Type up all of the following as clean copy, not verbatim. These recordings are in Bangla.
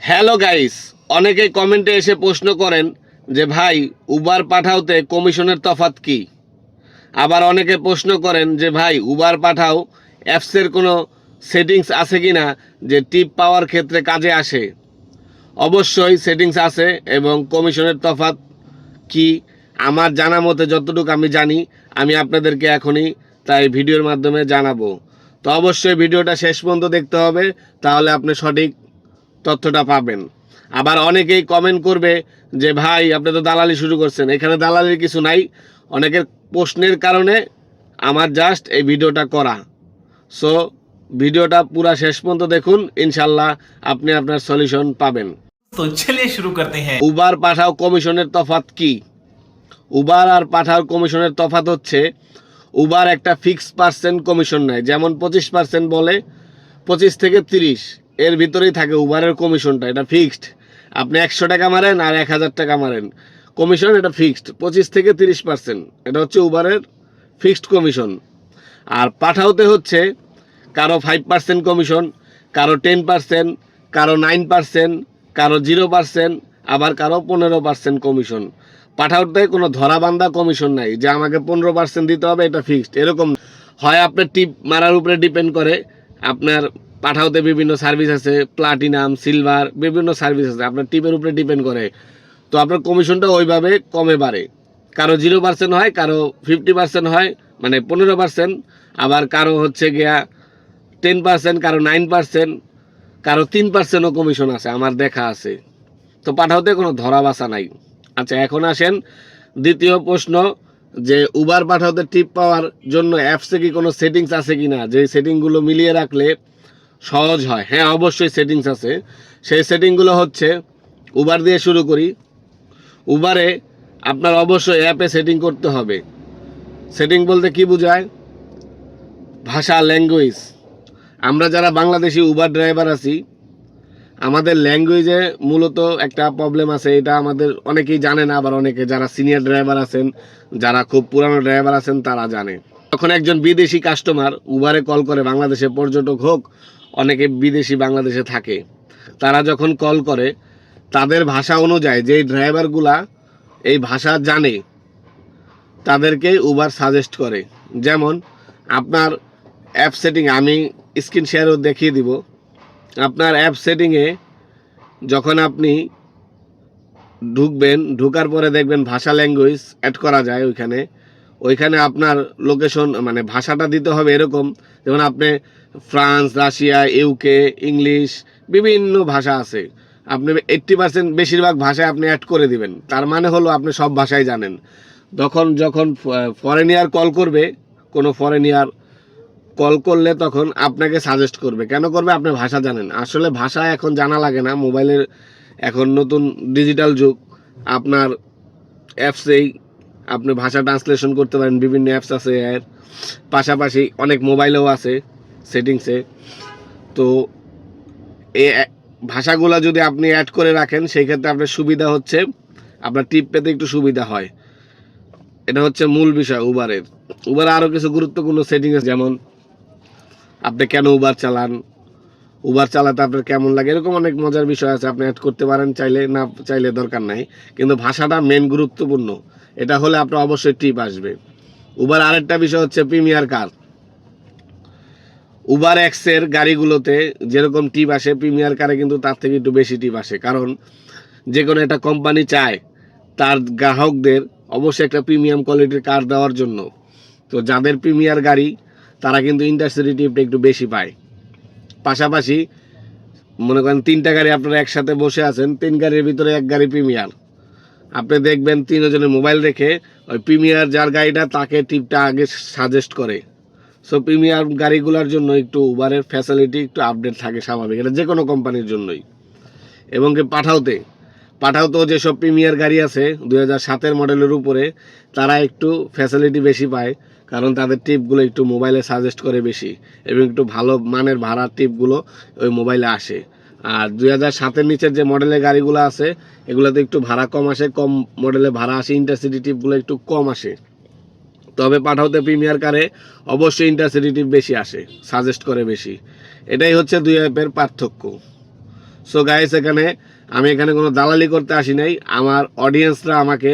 হ্যালো গাইস, অনেকেই কমেন্টে এসে প্রশ্ন করেন যে ভাই উবার পাঠাওতে কমিশনের তফাৎ কি। আবার অনেকে প্রশ্ন করেন যে ভাই উবার পাঠাও অ্যাপসের কোনো সেটিংস আছে কি না যে টিপ পাওয়ার ক্ষেত্রে কাজে আসে। অবশ্যই সেটিংস আছে এবং কমিশনের তফাৎ কি আমার জানা মতে যতটুকু আমি জানি আমি আপনাদেরকে এখনই তাই ভিডিওর মাধ্যমে জানাবো। তো অবশ্যই ভিডিওটা শেষ পর্যন্ত দেখতে হবে, তাহলে আপনি সঠিক তথ্যটা পাবেন। আবার অনেকেই কমেন্ট করবে যে ভাই আপনি তো দালালি শুরু করছেন, এখানে দালালির কিছু নাই। অনেকের প্রশ্নের কারণে আমার জাস্ট এই ভিডিওটা করা। সো ভিডিওটা পুরা শেষ পর্যন্ত দেখুন, ইনশাল্লাহ আপনি আপনার সলিউশন পাবেন। तो चलिए शुरू करते हैं। উবার পাঠাও কমিশনের তফাৎ কি? উবার আর পাঠাও কমিশনের তফাৎ হচ্ছে উবার একটা ফিক্সড পার্সেন্ট কমিশন নেয়, যেমন 25% বলে 25 থেকে 30 এর ভিতরেই থাকে উবারের কমিশনটা। এটা ফিক্সড, আপনি 100 টাকা মারেন আর 1000 টাকা মারেন, কমিশন এটা ফিক্সড 25 থেকে 30%। এটা হচ্ছে উবারের ফিক্সড কমিশন। আর পাঠাওতে হচ্ছে কারো 5% কমিশন, কারো 10%, কারো 9%, কারো 0%, আবার কারো 15% কমিশন। পাঠাওতে কোনো ধরাবান্ধা কমিশন নাই যে আমাকে 15% দিতে হবে, এটা ফিক্সড এরকম। হয় আপনার টিপ মারার উপরে ডিপেন্ড করে। আপনার পাঠাওতে বিভিন্ন সার্ভিস আছে, প্লাটিনাম, সিলভার, বিভিন্ন সার্ভিস আছে, আপনার টিপের উপরে ডিপেন্ড করে। তো আপনার কমিশনটা ওইভাবে কমে বাড়ে। কারো 0% হয়, কারো 50% হয়, মানে 15%, আবার কারো হচ্ছে গিয়া 10%, কারো 9%, কারো 3%ও কমিশন আছে, আমার দেখা আছে। তো পাঠাওতে কোনো ধরা বাছা নাই। আচ্ছা, এখন আসেন দ্বিতীয় প্রশ্ন, যে উবার পাঠাওতে টিপ পাওয়ার জন্য অ্যাপসে কি কোনো সেটিংস আছে কি না, যে সেটিংগুলো মিলিয়ে রাখলে সহজ হয়। হ্যাঁ, অবশ্যই সেটিংস আছে। সেই সেটিংগুলো হচ্ছে, উবার দিয়ে শুরু করি। উবারে আপনার অবশ্যই অ্যাপে সেটিং করতে হবে। সেটিং বলতে কি বোঝায়? ভাষা, ল্যাঙ্গুয়েজ। আমরা যারা বাংলাদেশি উবার ড্রাইভার আছি, আমাদের ল্যাঙ্গুয়েজে মূলত একটা প্রবলেম আছে। এটা আমাদের অনেকেই জানে না, আবার অনেকে যারা সিনিয়র ড্রাইভার আছেন, যারা খুব পুরানো ড্রাইভার আছেন, তারা জানে। যখন একজন বিদেশি কাস্টমার উবারে কল করে, বাংলাদেশে পর্যটক হোক, অনেকে বিদেশি বাংলাদেশে থাকে, তারা যখন কল করে তাদের ভাষা অনুযায়ী যেই ড্রাইভারগুলা এই ভাষা জানে তাদেরকে উবার সাজেস্ট করে। যেমন আপনার অ্যাপ সেটিং, আমি স্ক্রিন শেয়ারও দেখিয়ে দিব। আপনার অ্যাপ সেটিংয়ে যখন আপনি ঢুকবেন, ঢুকার পরে দেখবেন ভাষা, ল্যাঙ্গুয়েজ অ্যাড করা যায়। ওইখানে আপনার লোকেশন, মানে ভাষাটা দিতে হবে এরকম, যেমন আপনি ফ্রান্স, রাশিয়া, ইউকে, ইংলিশ, বিভিন্ন ভাষা আছে। আপনি 80% বেশিরভাগ ভাষায় আপনি অ্যাড করে দিবেন। তার মানে হলো আপনি সব ভাষাই জানেন। যখন ফরেনিয়ার কল করবে, কোনো ফরেনিয়ার কল করলে তখন আপনাকে সাজেস্ট করবে। কেন করবে? আপনি ভাষা জানেন। আসলে ভাষা এখন জানা লাগে না, মোবাইলের এখন নতুন ডিজিটাল যুগ। আপনার অ্যাপসেই আপনি ভাষা ট্রান্সলেশন করতে পারেন, বিভিন্ন অ্যাপস আছে এর পাশাপাশি, অনেক মোবাইলেও আছে সেটিংসে। তো এই ভাষাগুলো যদি আপনি অ্যাড করে রাখেন, সেই ক্ষেত্রে আপনার সুবিধা হচ্ছে আপনার টিপ পেতে একটু সুবিধা হয়। এটা হচ্ছে মূল বিষয় উবারের। উবারে আরও কিছু গুরুত্বপূর্ণ সেটিং আছে, যেমন আপনি কেন উবার চালান, উবার চালাতে আপনার কেমন লাগে, এরকম অনেক মজার বিষয় আছে। আপনি অ্যাড করতে পারেন, চাইলে, না চাইলে দরকার নাই। কিন্তু ভাষাটা মেন গুরুত্বপূর্ণ, এটা হলে আপনার অবশ্যই টিপ আসবে। উবার আরেকটা বিষয় হচ্ছে প্রিমিয়ার কার। উবার এক্সের গাড়িগুলোতে যেরকম টিপ আসে, প্রিমিয়ার কারে কিন্তু তার থেকে একটু বেশি টিপ আসে। কারণ যে কোনো একটা কোম্পানি চায় তার গ্রাহকদের অবশ্যই একটা প্রিমিয়াম কোয়ালিটির কার দেওয়ার জন্য। তো যাদের প্রিমিয়ার গাড়ি, তারা কিন্তু ইন্টারসিটি টিপটা একটু বেশি পায়। পাশাপাশি মনে করেন 3টা গাড়ি আপনারা একসাথে বসে আছেন, 3 গাড়ির ভিতরে 1 গাড়ি প্রিমিয়ার। আপনি দেখবেন 3 জনের মোবাইল রেখে ওই প্রিমিয়ার যার গাড়িটা তাকে টিপটা আগে সাজেস্ট করে। সো প্রিমিয়ার গাড়িগুলোর জন্য একটু উবারের ফ্যাসিলিটি একটু আপডেট থাকে, স্বাভাবিক, এটা যে কোনো কোম্পানির জন্যই। এবং কি পাঠাওতেও যেসব প্রিমিয়ার গাড়ি আছে 2007-এর মডেলের উপরে, তারা একটু ফ্যাসিলিটি বেশি পায়, কারণ তাদের টিপগুলো একটু মোবাইলে সাজেস্ট করে বেশি, এবং একটু ভালো মানের ভাড়ার টিপগুলো ওই মোবাইলে আসে। আর 2007-এর নিচের যে মডেলের গাড়িগুলো আছে, এগুলোতে একটু ভাড়া কম আসে, কম মডেলে ভাড়া আসে, ইন্টারসিটি টিপগুলো একটু কম আসে। তবে পাঠাওতে প্রিমিয়ার কারে অবশ্যই ইন্টারসিটি টিপ বেশি আসে, সাজেস্ট করে বেশি। এটাই হচ্ছে দুই অ্যাপের পার্থক্য। সো গাইস আমি এখানে কোনো দালালি করতে আসি নাই। আমার অডিয়েন্সরা আমাকে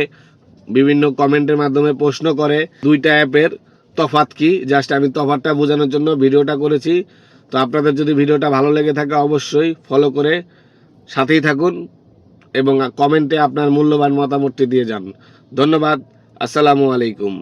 বিভিন্ন কমেন্টের মাধ্যমে প্রশ্ন করে দুইটা অ্যাপের তফাৎ কি, জাস্ট আমি তফাৎটা বোঝানোর জন্য ভিডিওটা করেছি। তো আপনাদের যদি ভিডিওটা ভালো লেগে থাকে অবশ্যই ফলো করে সাথেই থাকুন এবং কমেন্টে আপনার মূল্যবান মতামতটি দিয়ে যান। ধন্যবাদ। আসসালামু আলাইকুম।